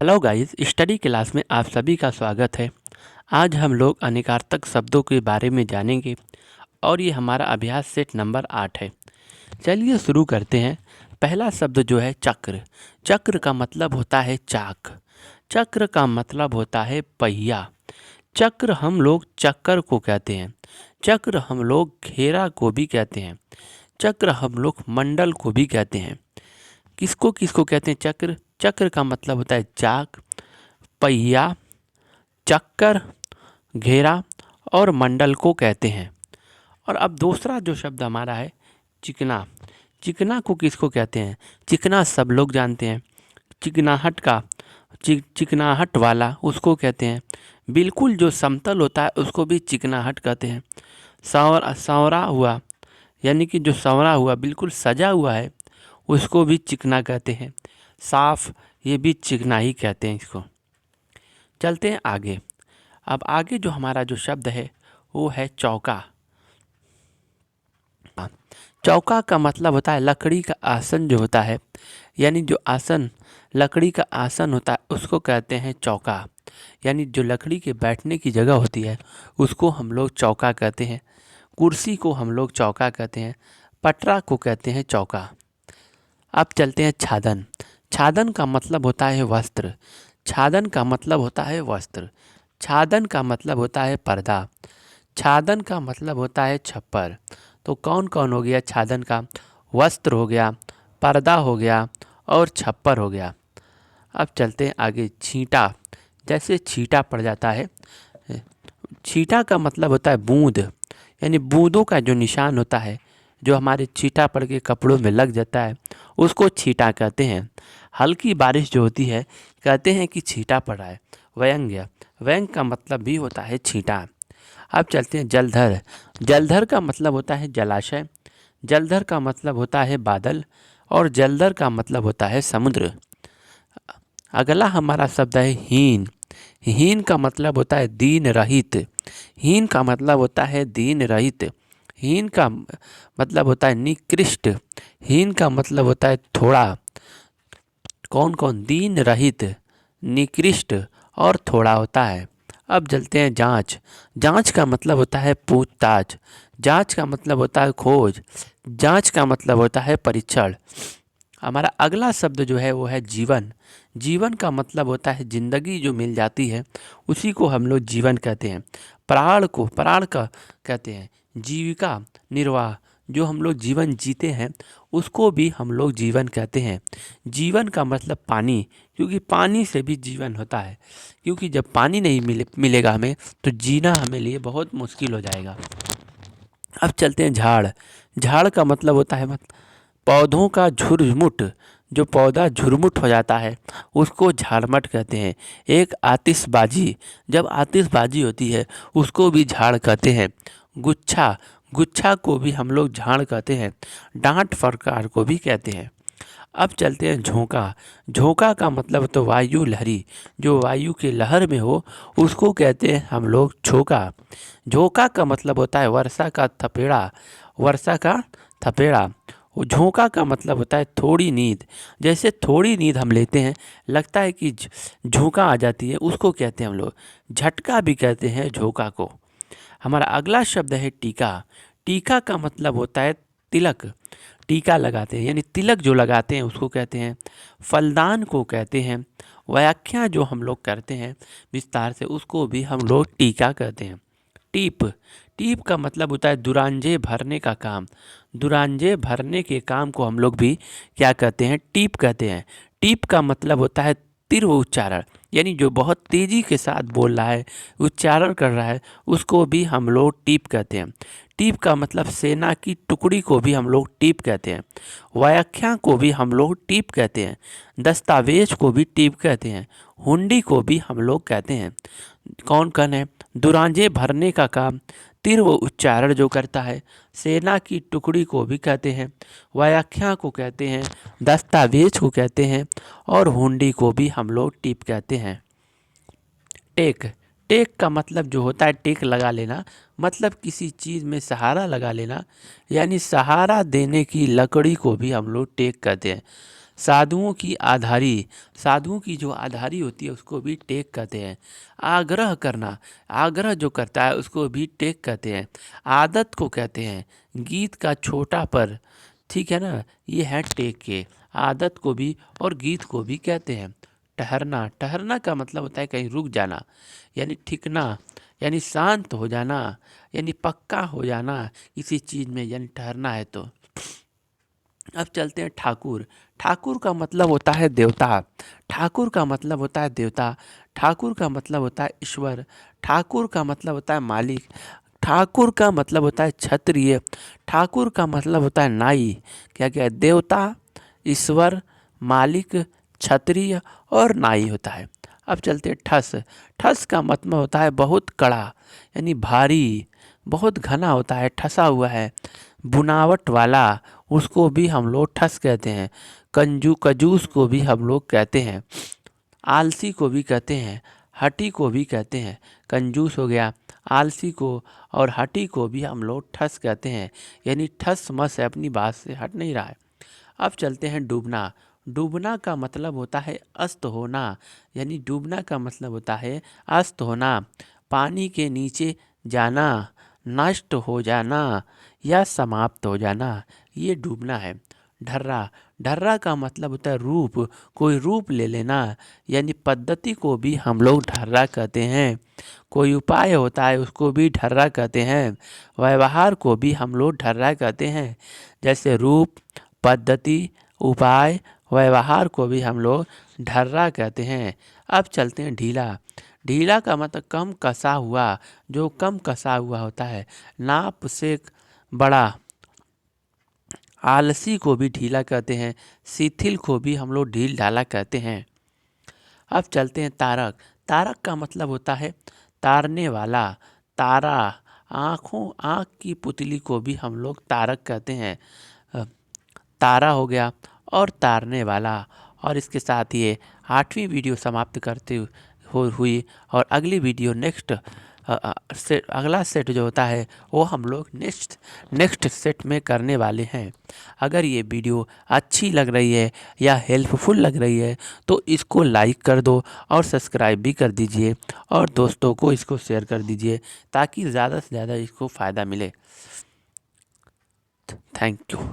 Hello guys, study class में आप सभी का स्वागत है। आज हम लोग अनेकार्थक शब्दों के बारे में जानेंगे और ये हमारा अभ्यास सेट नंबर 8 है। चलिए शुरू करते हैं। पहला शब्द जो है चक्र। चक्र का मतलब होता है चाक। चक्र का मतलब होता है पहिया। चक्र हम लोग चक्कर को कहते हैं। चक्र हम लोग घेरा को भी कहते हैं। चक्र हम लोग मंडल को भी कहते हैं। किसको किसको कहते हैं चक्र? चक्र का मतलब होता है चाक, पहिया, चक्कर, घेरा और मंडल को कहते हैं। और अब दूसरा जो शब्द हमारा है चिकना। चिकना को किसको कहते हैं? चिकना सब लोग जानते हैं। चिकनाहट का चिकनाहट वाला उसको कहते हैं। बिल्कुल जो समतल होता है उसको भी चिकनाहट कहते हैं। सांवरा हुआ यानी कि जो सांवरा हुआ बिल्कुल सजा हुआ है उसको भी चिकना कहते हैं। साफ, ये भी चिकना ही कहते हैं इसको। चलते हैं आगे। अब आगे जो हमारा जो शब्द है वो है चौका। चौका का मतलब होता है लकड़ी का आसन जो होता है, यानी जो आसन लकड़ी का आसन होता है उसको कहते हैं चौका। यानी जो लकड़ी के बैठने की जगह होती है उसको हम लोग चौका कहते हैं। कुर्सी को हम लोग चौका कहते हैं। पटरा को कहते हैं चौका। अब चलते हैं छादन। छादन का मतलब होता है वस्त्र। छादन का मतलब होता है वस्त्र। छादन का मतलब होता है पर्दा। छादन का मतलब होता है छप्पर। तो कौन कौन हो गया छादन का? वस्त्र हो गया, पर्दा हो गया और छप्पर हो गया। अब चलते हैं आगे। छींटा, जैसे छींटा पड़ जाता है। छींटा का मतलब होता है बूंद, यानी बूंदों का जो निशान होता है जो हमारे छींटा पड़ के कपड़ों में लग जाता है उसको छींटा कहते हैं। हल्की बारिश जो होती है कहते हैं कि छींटा पड़ रहा है। व्यंग्य, व्यंग का मतलब भी होता है छींटा। अब चलते हैं जलधर। जलधर का मतलब होता है जलाशय। जलधर का मतलब होता है बादल और जलधर का मतलब होता है समुद्र। अगला हमारा शब्द है हीन। हीन का मतलब होता है दीन रहित। हीन का मतलब होता है दीन रहित। हीन का मतलब होता है निकृष्ट। हीन का मतलब होता है थोड़ा। कौन कौन? दीन रहित, निकृष्ट और थोड़ा होता है। अब चलते हैं जांच। जांच का मतलब होता है पूछताछ। जांच का मतलब होता है खोज। जांच का मतलब होता है परीक्षण। हमारा अगला शब्द जो है वो है जीवन। जीवन का मतलब होता है जिंदगी जो मिल जाती है उसी को हम लोग जीवन कहते हैं। प्राण का कहते हैं। जीविका, निर्वाह, जो हम लोग जीवन जीते हैं उसको भी हम लोग जीवन कहते हैं। जीवन का मतलब पानी, क्योंकि पानी से भी जीवन होता है। क्योंकि जब पानी नहीं मिलेगा हमें तो जीना हमें लिए बहुत मुश्किल हो जाएगा। अब चलते हैं झाड़। झाड़ का मतलब होता है पौधों का झुरमुट। जो पौधा झुरमुट हो जाता है उसको झाड़मट कहते हैं। एक आतिशबाजी, जब आतिशबाजी होती है उसको भी झाड़ कहते हैं। गुच्छा, गुच्छा को भी हम लोग झाड़ कहते हैं। डांट फटकार को भी कहते हैं। अब चलते हैं झोंका। झोंका का मतलब तो वायु लहरी, जो वायु के लहर में हो उसको कहते हैं हम लोग झोंका। झोंका का मतलब होता है वर्षा का थपेड़ा। वर्षा का थपेड़ा। वो झोंका का मतलब होता है थोड़ी नींद। जैसे थोड़ी नींद हम लेते हैं, लगता है कि झोंका आ जाती है, उसको कहते हैं हम लोग झटका भी कहते हैं झोंका को। हमारा अगला शब्द है टीका। टीका का मतलब होता है तिलक। टीका लगाते हैं यानी तिलक जो लगाते हैं उसको कहते हैं। फलदान को कहते हैं। व्याख्या जो हम लोग करते हैं विस्तार से उसको भी हम लोग टीका कहते हैं। टीप, टीप का मतलब होता है दुरांजे भरने का काम। दुरांजे भरने के काम को हम लोग भी क्या कहते हैं? टीप कहते हैं। टीप का मतलब होता है तीव्र उच्चारण, यानी जो बहुत तेजी के साथ बोल रहा है, उच्चारण कर रहा है, उसको भी हम लोग टीप कहते हैं। टीप का मतलब सेना की टुकड़ी को भी हम लोग टीप कहते हैं। व्याख्या को भी हम लोग टीप कहते हैं। दस्तावेज को भी टीप कहते हैं। हुंडी को भी हम लोग कहते हैं। कौन कौन है? दुरांजे भरने का काम, तीव्र उच्चारण जो करता है, सेना की टुकड़ी को भी कहते हैं, व्याख्या को कहते हैं, दस्तावेज को कहते हैं और हुंडी को भी हम लोग टीप कहते हैं। टेक, टेक का मतलब जो होता है टेक लगा लेना, मतलब किसी चीज़ में सहारा लगा लेना, यानी सहारा देने की लकड़ी को भी हम लोग टेक कहते हैं। साधुओं की आधारी, साधुओं की जो आधारी होती है उसको भी टेक कहते हैं। आग्रह करना, आग्रह जो करता है उसको भी टेक कहते हैं। आदत को कहते हैं। गीत का छोटा पर, ठीक है ना, ये है टेक के। आदत को भी और गीत को भी कहते हैं। ठहरना, ठहरना का मतलब होता है कहीं रुक जाना, यानी ठिकना, यानी शांत हो जाना, यानी पक्का हो जाना किसी चीज़ में, यानी ठहरना है तो। अब चलते हैं ठाकुर। ठाकुर का मतलब होता है देवता। ठाकुर का मतलब होता है देवता। ठाकुर का मतलब होता है ईश्वर। ठाकुर का मतलब होता है मालिक। ठाकुर का मतलब होता है क्षत्रिय। ठाकुर का मतलब होता है नाई। क्या क्या है? देवता, ईश्वर, मालिक, क्षत्रिय और नाई होता है। अब चलते हैं ठस। ठस का मतलब होता है बहुत कड़ा, यानी भारी, बहुत घना होता है, ठसा हुआ है। बुनावट वाला, उसको भी हम लोग ठस कहते हैं। कंजूस को भी हम लोग कहते हैं। आलसी को भी कहते हैं। हठी को भी कहते हैं। कंजूस हो गया, आलसी को और हठी को भी हम लोग ठस कहते हैं, यानी ठस मस है, अपनी बात से हट नहीं रहा है। अब चलते हैं डूबना। डूबना का मतलब होता है अस्त होना, यानी डूबना का मतलब होता है अस्त होना, पानी के नीचे जाना, नष्ट हो जाना या समाप्त हो जाना, ये डूबना है। ढर्रा, ढर्रा का मतलब होता है रूप, कोई रूप ले लेना, यानी पद्धति को भी हम लोग ढर्रा कहते हैं। कोई उपाय होता है उसको भी ढर्रा कहते हैं। व्यवहार को भी हम लोग ढर्रा कहते हैं। जैसे रूप, पद्धति, उपाय, व्यवहार को भी हम लोग ढर्रा कहते हैं। अब चलते हैं ढीला। ढीला का मतलब कम कसा हुआ, जो कम कसा हुआ होता है, नाप से बड़ा। आलसी को भी ढीला कहते हैं। शिथिल को भी हम लोग ढील ढाला कहते हैं। अब चलते हैं तारक। तारक का मतलब होता है तारने वाला, तारा। आँख की पुतली को भी हम लोग तारक कहते हैं। तारा हो गया और तारने वाला। और इसके साथ ये 8वीं वीडियो समाप्त करते हुई, और अगली वीडियो नेक्स्ट सेट, अगला सेट जो होता है वो हम लोग नेक्स्ट सेट में करने वाले हैं। अगर ये वीडियो अच्छी लग रही है या हेल्पफुल लग रही है तो इसको लाइक कर दो और सब्सक्राइब भी कर दीजिए, और दोस्तों को इसको शेयर कर दीजिए ताकि ज़्यादा से ज़्यादा इसको फ़ायदा मिले। Thank you.